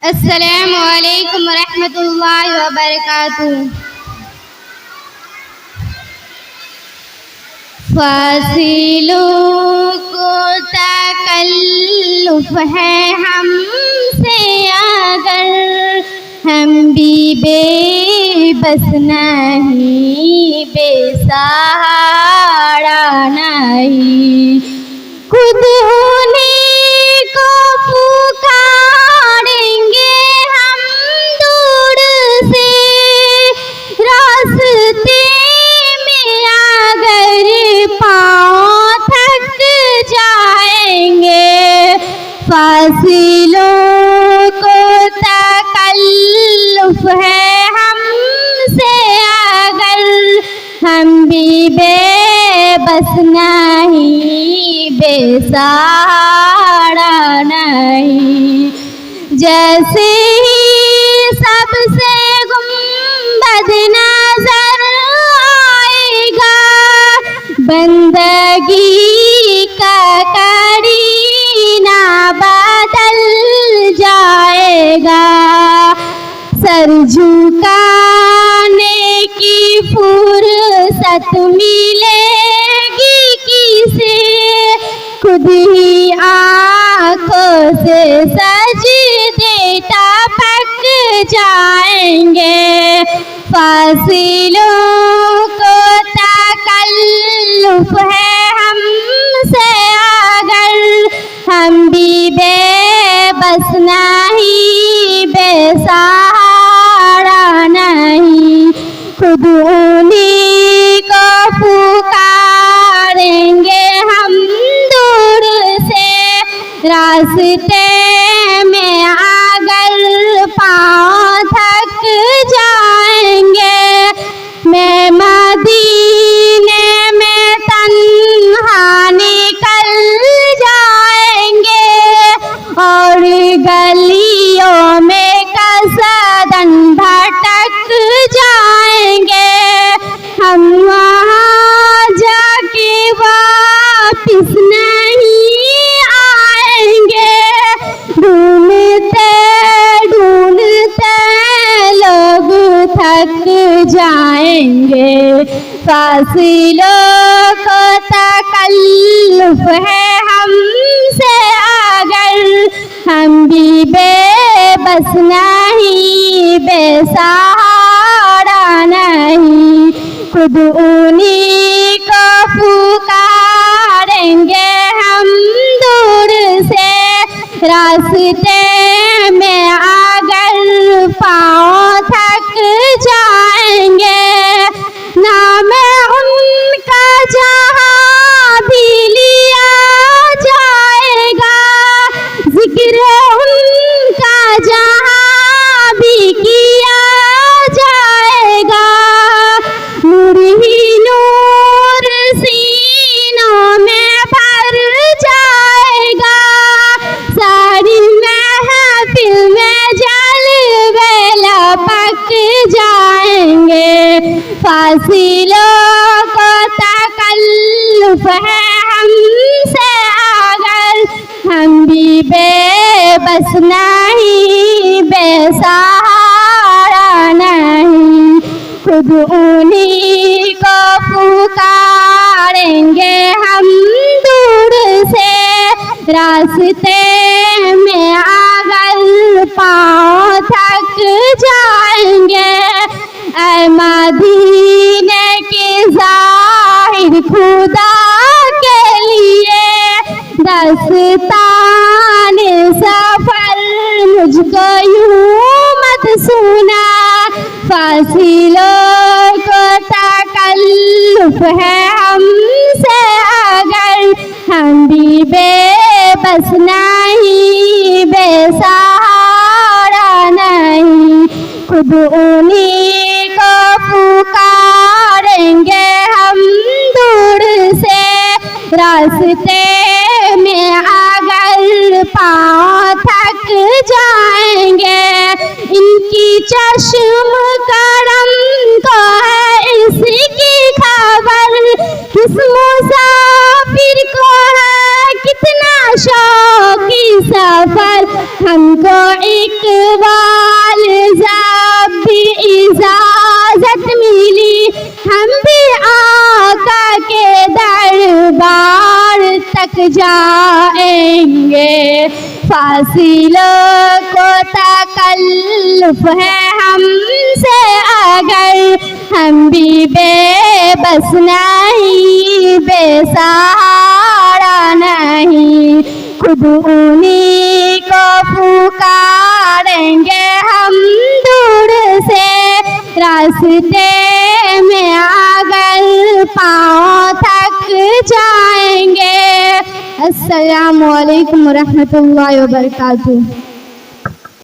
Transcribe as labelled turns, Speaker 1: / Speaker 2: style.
Speaker 1: अस्सलामु अलैकुम रहमतुल्लाहि व बरकातुहू। फासिलों को तकल्लुफ़ है हमसे अगर हम भी बेबस नहीं, बेसहारा नहीं, खुद उन्हीं को पुकारेंगे हम दूर से। रास्ते में अगर पाँव थक जाएंगे, फासिलों को तकल्लुफ़ है हमसे अगर हम भी बेबस नहीं, बेसहारा नहीं। जैसे ही सबसे गुंबद नजर आएगा, बंदगी का करीना बदल जाएगा। सर झुकाने की फुर्सत मिलेगी किसे, खुद ही आँखों से सजदे टपक जाएंगे। फासिलों को तकल्लुफ़ है हमसे अगर हम भी बेबस नहीं, बेसहारा नहीं, खुद उन्हीं को पुकारेंगे हम दूर से। रास्ते में अगर पाँव थक जाएंगे, मैं मदीने में तन्हा निकल जाएंगे और गलियों में कसदन भटक जाएंगे। हम वहाँ जाके वापिस नहीं आएंगे, ढूंढते ढूंढते लोग थक जाएंगे। फासिलों को तकल्लुफ़ है हमसे अगर हम भी बेबस नहीं, बेसहारा नहीं, खुद उन्हीं को पुकारेंगे हम दूर से। रास्ते में अगर पाँव थक जाएंगे, नाम उनका जहाँ भी लिया जाएगा, जिक्र उनका जहाँ भी किया जाएगा। नूर ही नूर सीनों में भर जाएगा, सारी महफिल में जलवे लपक जाएंगे। फासिलों को तकल्लुफ़ है हमसे अगर हम भी बेबस नहीं, बेसहारा नहीं, खुद उन्हीं को पुकारेंगे हम दूर से। रास्ते में अगर पाँव थक जाएंगे, ऐ मदीने के ज़ाहिर खुदा के लिए दस्ताने सफर मुझको यूं मत सुना। फासिलों को तकल्लुफ़ है हमसे अगर हम भी बेबस नहीं, बेसहारा नहीं, खुद उन्हीं को पुकारेंगे हम दूर से। रास्ते में अगर पाँव थक जाएंगे, इनकी चश्म करम को है इसकी खबर, किस मुसाफिर को है कितना शौकी सफर। हमको एक थक जाएंगे। फासिलों को तकल्लुफ है हमसे अगर हम भी बेबस नहीं, बेसहारा नहीं, खुद उन्हीं को पुकारेंगे हम दूर से। रास्ते में अगर पाँव थक जाएंगे। अस्सलामु अलैकुम रहमतुल्लाहि व बरकातुहू।